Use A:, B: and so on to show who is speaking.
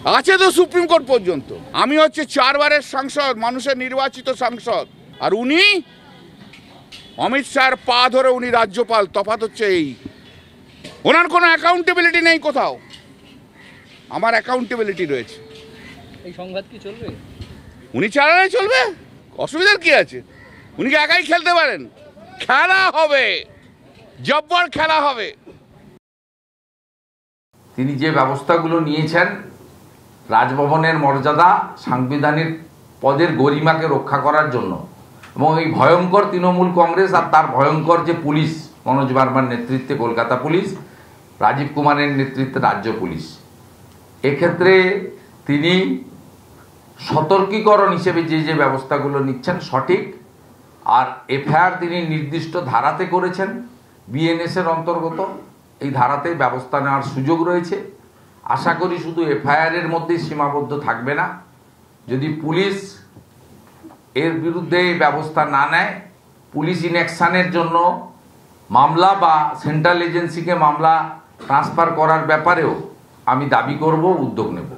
A: আছে তো supreme court পর্যন্ত। আমি হচ্ছে 4 বারের সাংসদ, মানুষের নির্বাচিত সাংসদ, আর উনি অমিত শাহর পা ধরে উনি রাজ্যপাল। তফাৎ হচ্ছে এই, ওনার কোনো অ্যাকাউন্টেবিলিটি নেই কোথাও, আমার অ্যাকাউন্টেবিলিটি রয়েছে।
B: এই সংঘাত কি চলবে?
A: উনি চালালে চলবে, অসুবিধার কি আছে? উনি কি একাই খেলতে পারেন? খেলা হবে, জব্বর খেলা হবে।
C: তিনি যে ব্যবস্থাগুলো নিয়েছেন রাজভবনের মর্যাদা, সাংবিধানিক পদের গরিমাকে রক্ষা করার জন্য, এবং এই ভয়ঙ্কর তৃণমূল কংগ্রেস আর তার ভয়ঙ্কর যে পুলিশ, মনোজ বার্মার নেতৃত্বে কলকাতা পুলিশ, রাজীব কুমারের নেতৃত্বে রাজ্য পুলিশ, এক্ষেত্রে তিনি সতর্কীকরণ হিসেবে যে ব্যবস্থাগুলো নিচ্ছেন সঠিক। আর এফআইআর তিনি নির্দিষ্ট ধারাতে করেছেন, বিএনএসের অন্তর্গত, এই ধারাতে ব্যবস্থা নেওয়ার সুযোগ রয়েছে। আশা করি শুধু এফআইআরের মধ্যেই সীমাবদ্ধ থাকবে না, যদি পুলিশ এর বিরুদ্ধে ব্যবস্থা না নেয়, পুলিশ ইনঅ্যাকশনের জন্য মামলা বা সেন্ট্রাল এজেন্সিকে মামলা ট্রান্সফার করার ব্যাপারেও আমি দাবি করব, উদ্যোগ নেব।